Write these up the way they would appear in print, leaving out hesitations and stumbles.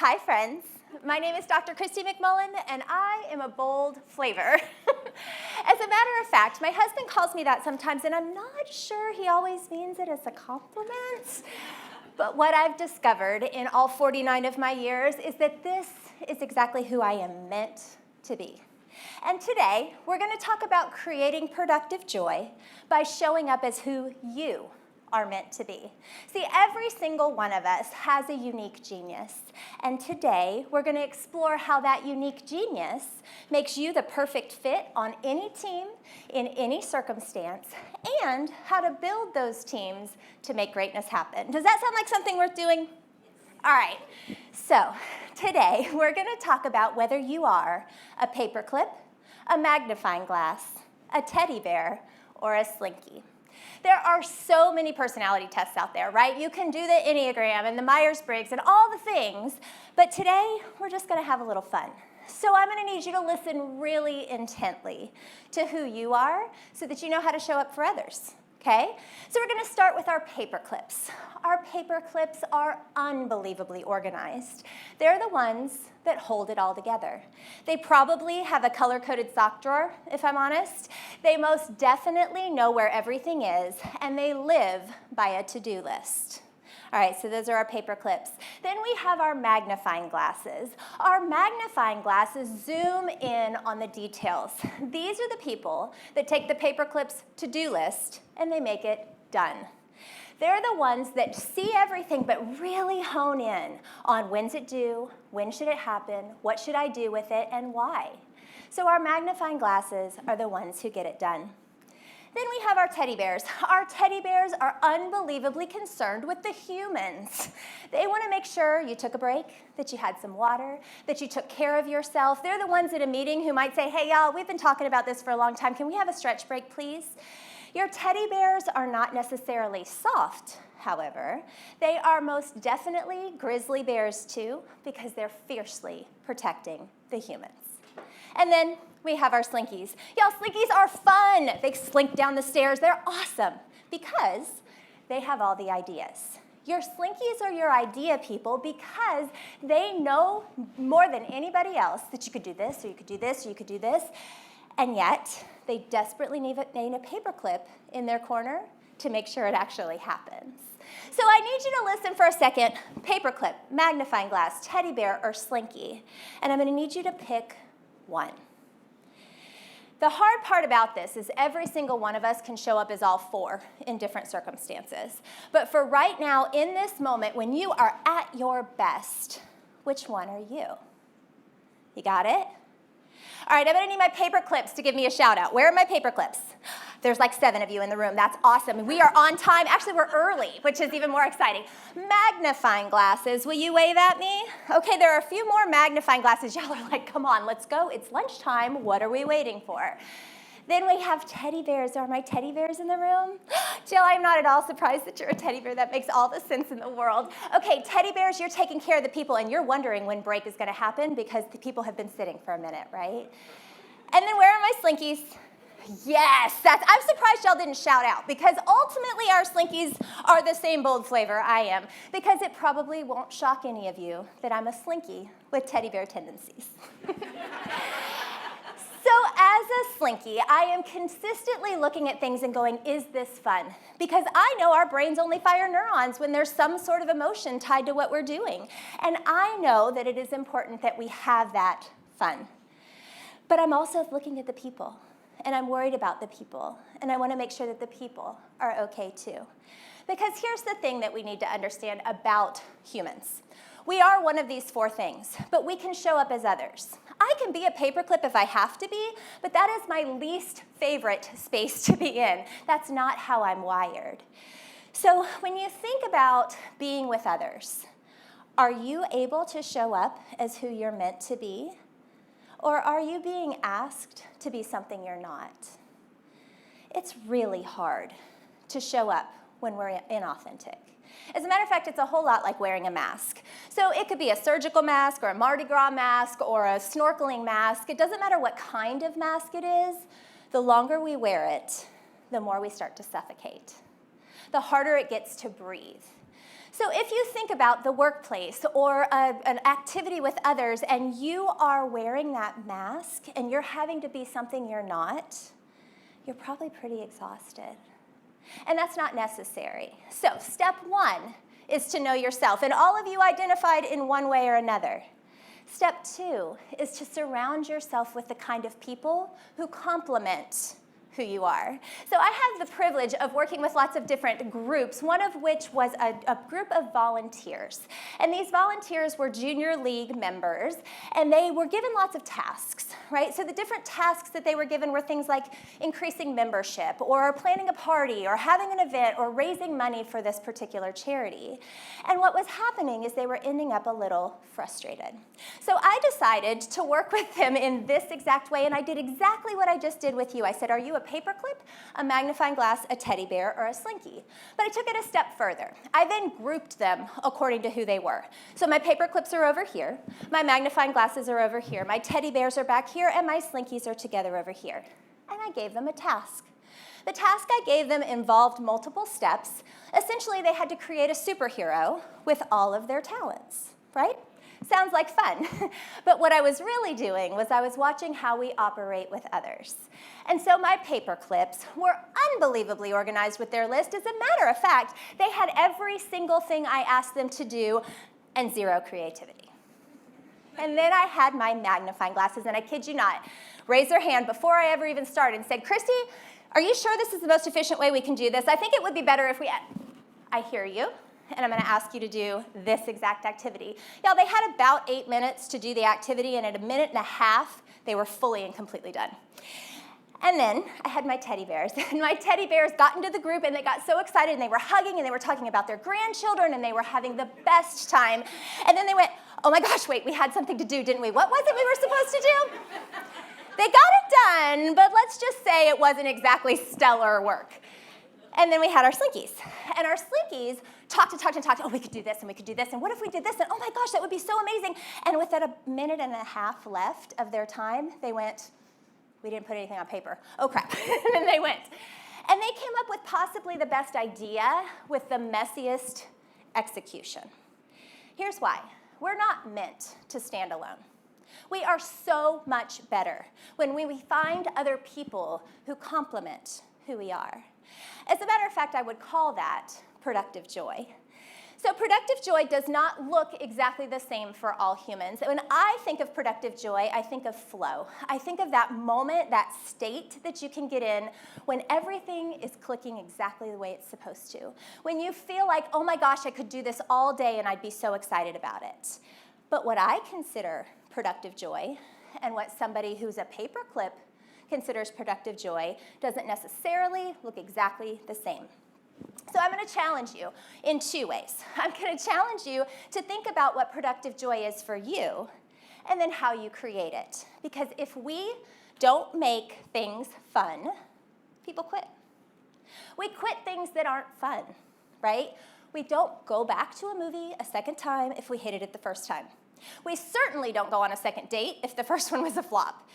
Hi, friends. My name is Dr. Christie McMullen, and I am a bold flavor. As a matter of fact, my husband calls me that sometimes, and I'm not sure he always means it as a compliment. But what I've discovered in all 49 of my years is that this is exactly who I am meant to be. And today, we're going to talk about creating productive joy by showing up as who you are meant to be. See, every single one of us has a unique genius. And today, we're going to explore how that unique genius makes you the perfect fit on any team, in any circumstance, and how to build those teams to make greatness happen. Does that sound like something worth doing? All right. So today, we're going to talk about whether you are a paperclip, a magnifying glass, a teddy bear, or a slinky. There are so many personality tests out there, right? You can do the Enneagram and the Myers-Briggs and all the things, but today we're just going to have a little fun. So I'm going to need you to listen really intently to who you are so that you know how to show up for others, okay? So we're going to start with our paper clips. Our paper clips are unbelievably organized. They're the ones that hold it all together. They probably have a color-coded sock drawer, if I'm honest. They most definitely know where everything is, and they live by a to-do list. All right, so those are our paper clips. Then we have our magnifying glasses. Our magnifying glasses zoom in on the details. These are the people that take the paper clips to-do list and they make it done. They're the ones that see everything but really hone in on when's it due, when should it happen, what should I do with it, and why. So our magnifying glasses are the ones who get it done. Then we have our teddy bears. Our teddy bears are unbelievably concerned with the humans. They want to make sure you took a break, that you had some water, that you took care of yourself. They're the ones at a meeting who might say, hey, y'all, we've been talking about this for a long time. Can we have a stretch break, please? Your teddy bears are not necessarily soft, however. They are most definitely grizzly bears too, because they're fiercely protecting the humans. And then we have our slinkies. Y'all, slinkies are fun. They slink down the stairs. They're awesome because they have all the ideas. Your slinkies are your idea people because they know more than anybody else that you could do this, or you could do this, or you could do this, and yet they desperately need a paperclip in their corner to make sure it actually happens. So I need you to listen for a second. Paperclip, magnifying glass, teddy bear, or slinky. And I'm going to need you to pick one. The hard part about this is every single one of us can show up as all four in different circumstances. But for right now, in this moment, when you are at your best, which one are you? You got it? All right, I'm going to need my paper clips to give me a shout out. Where are my paper clips? There's like 7 of you in the room. That's awesome. We are on time. Actually, we're early, which is even more exciting. Magnifying glasses. Will you wave at me? Okay, there are a few more magnifying glasses. Y'all are like, come on, let's go. It's lunchtime. What are we waiting for? Then we have teddy bears. Are my teddy bears in the room? Jill, I'm not at all surprised that you're a teddy bear. That makes all the sense in the world. Okay, teddy bears, you're taking care of the people, and you're wondering when break is going to happen because the people have been sitting for a minute, right? And then where are my slinkies? Yes, I'm surprised y'all didn't shout out because ultimately our slinkies are the same bold flavor I am because it probably won't shock any of you that I'm a slinky with teddy bear tendencies. So as a slinky, I am consistently looking at things and going, is this fun? Because I know our brains only fire neurons when there's some sort of emotion tied to what we're doing. And I know that it is important that we have that fun. But I'm also looking at the people, and I'm worried about the people, and I want to make sure that the people are okay too. Because here's the thing that we need to understand about humans. We are one of these 4 things, but we can show up as others. I can be a paperclip if I have to be, but that is my least favorite space to be in. That's not how I'm wired. So when you think about being with others, are you able to show up as who you're meant to be? Or are you being asked to be something you're not? It's really hard to show up when we're inauthentic. As a matter of fact, it's a whole lot like wearing a mask. So it could be a surgical mask or a Mardi Gras mask or a snorkeling mask. It doesn't matter what kind of mask it is. The longer we wear it, the more we start to suffocate. The harder it gets to breathe. So if you think about the workplace or an activity with others and you are wearing that mask and you're having to be something you're not, you're probably pretty exhausted. And that's not necessary. So step one is to know yourself. And all of you identified in one way or another. Step two is to surround yourself with the kind of people who complement who you are. So I have the privilege of working with lots of different groups, one of which was a group of volunteers. And these volunteers were junior league members, and they were given lots of tasks, right? So the different tasks that they were given were things like increasing membership, or planning a party, or having an event, or raising money for this particular charity. And what was happening is they were ending up a little frustrated. So I decided to work with them in this exact way, and I did exactly what I just did with you. I said, are you a paperclip, a magnifying glass, a teddy bear, or a slinky? But I took it a step further. I then grouped them according to who they were. So my paperclips are over here, my magnifying glasses are over here, my teddy bears are back here, and my slinkies are together over here. And I gave them a task. The task I gave them involved multiple steps. Essentially, they had to create a superhero with all of their talents, right? Sounds like fun. But what I was really doing was I was watching how we operate with others. And so my paper clips were unbelievably organized with their list. As a matter of fact, they had every single thing I asked them to do and zero creativity. And then I had my magnifying glasses, and I kid you not, raised their hand before I ever even started and said, Christy, are you sure this is the most efficient way we can do this? I think it would be better if we... I hear you. And I'm going to ask you to do this exact activity. Y'all, they had about 8 minutes to do the activity, and at a minute and a half, they were fully and completely done. And then I had my teddy bears, and my teddy bears got into the group, and they got so excited, and they were hugging, and they were talking about their grandchildren, and they were having the best time. And then they went, oh my gosh, wait, we had something to do, didn't we? What was it we were supposed to do? They got it done, but let's just say it wasn't exactly stellar work. And then we had our slinkies. And our slinkies talked and talked and talked. Oh, we could do this, and we could do this, and what if we did this? And oh my gosh, that would be so amazing. And with that a minute and a half left of their time, they went, we didn't put anything on paper. Oh, crap. And then they went. And they came up with possibly the best idea with the messiest execution. Here's why. We're not meant to stand alone. We are so much better when we find other people who complement who we are. As a matter of fact, I would call that productive joy. So productive joy does not look exactly the same for all humans. When I think of productive joy, I think of flow. I think of that moment, that state that you can get in when everything is clicking exactly the way it's supposed to. When you feel like, oh my gosh, I could do this all day and I'd be so excited about it. But what I consider productive joy, and what somebody who's a paperclip considers productive joy, doesn't necessarily look exactly the same. So I'm going to challenge you in two ways. I'm going to challenge you to think about what productive joy is for you, and then how you create it. Because if we don't make things fun, people quit. We quit things that aren't fun, right? We don't go back to a movie a second time if we hated it the first time. We certainly don't go on a second date if the first one was a flop.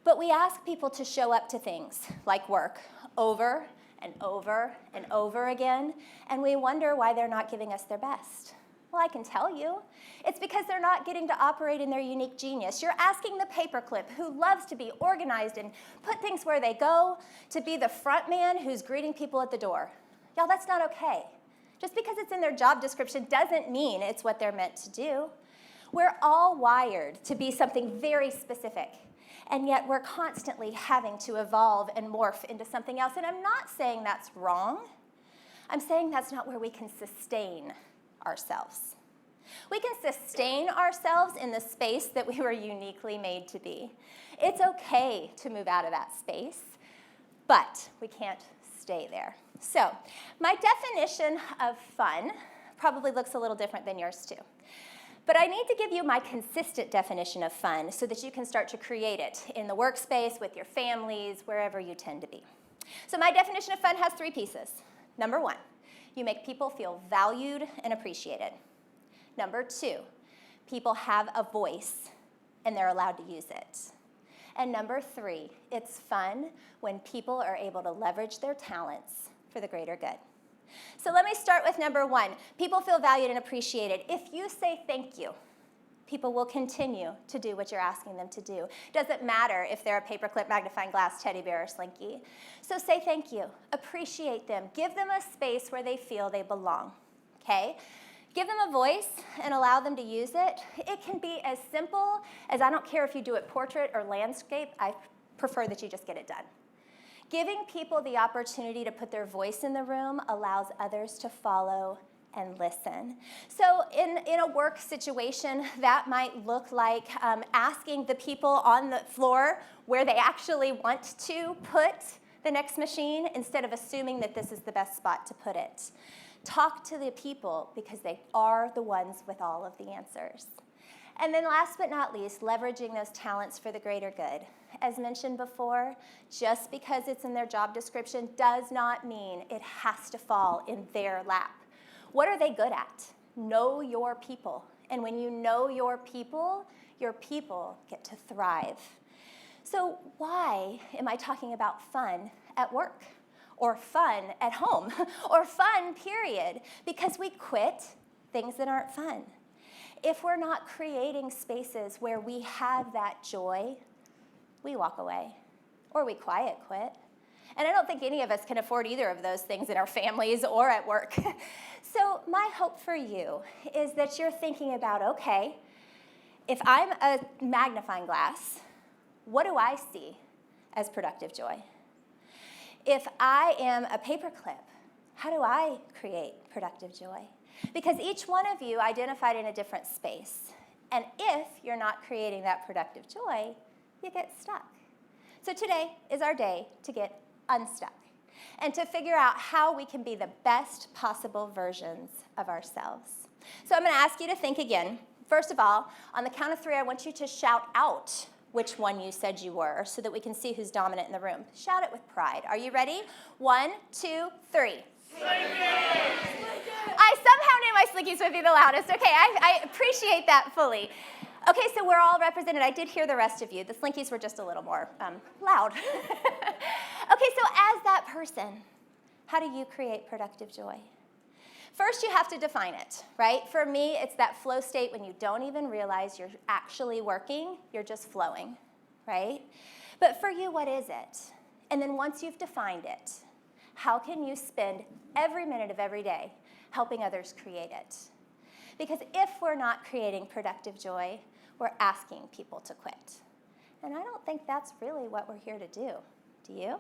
But we ask people to show up to things like work over and over and over again, and we wonder why they're not giving us their best. Well, I can tell you. It's because they're not getting to operate in their unique genius. You're asking the paperclip who loves to be organized and put things where they go to be the front man who's greeting people at the door. Y'all, that's not okay. Just because it's in their job description doesn't mean it's what they're meant to do. We're all wired to be something very specific. And yet we're constantly having to evolve and morph into something else. And I'm not saying that's wrong. I'm saying that's not where we can sustain ourselves. We can sustain ourselves in the space that we were uniquely made to be. It's okay to move out of that space, but we can't stay there. So my definition of fun probably looks a little different than yours too. But I need to give you my consistent definition of fun so that you can start to create it in the workspace, with your families, wherever you tend to be. So my definition of fun has 3 pieces. Number 1, you make people feel valued and appreciated. Number 2, people have a voice and they're allowed to use it. And number 3, it's fun when people are able to leverage their talents for the greater good. So let me start with number one. People feel valued and appreciated. If you say thank you, people will continue to do what you're asking them to do. Doesn't matter if they're a paperclip, magnifying glass, teddy bear, or slinky. So say thank you. Appreciate them. Give them a space where they feel they belong, okay? Give them a voice and allow them to use it. It can be as simple as, I don't care if you do it portrait or landscape, I prefer that you just get it done. Giving people the opportunity to put their voice in the room allows others to follow and listen. So in a work situation, that might look like asking the people on the floor where they actually want to put the next machine instead of assuming that this is the best spot to put it. Talk to the people because they are the ones with all of the answers. And then last but not least, leveraging those talents for the greater good. As mentioned before, just because it's in their job description does not mean it has to fall in their lap. What are they good at? Know your people. And when you know your people get to thrive. So why am I talking about fun at work? Or fun at home? Or fun, period? Because we quit things that aren't fun. If we're not creating spaces where we have that joy, we walk away. Or we quiet quit. And I don't think any of us can afford either of those things in our families or at work. So my hope for you is that you're thinking about, okay, if I'm a magnifying glass, what do I see as productive joy? If I am a paperclip, how do I create productive joy? Because each one of you identified in a different space. And if you're not creating that productive joy, you get stuck. So today is our day to get unstuck and to figure out how we can be the best possible versions of ourselves. So I'm going to ask you to think again. First of all, on the count of 3, I want you to shout out which one you said you were so that we can see who's dominant in the room. Shout it with pride. Are you ready? 1, 2, 3. I somehow knew my slinkies would be the loudest. Okay, I appreciate that fully. Okay, so we're all represented. I did hear the rest of you. The slinkies were just a little more loud. Okay, so as that person, how do you create productive joy? First, you have to define it, right? For me, it's that flow state when you don't even realize you're actually working, you're just flowing, right? But for you, what is it? And then once you've defined it, how can you spend every minute of every day helping others create it? Because if we're not creating productive joy, we're asking people to quit. And I don't think that's really what we're here to do. Do you?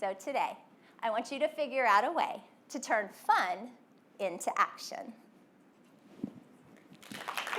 So today, I want you to figure out a way to turn fun into action.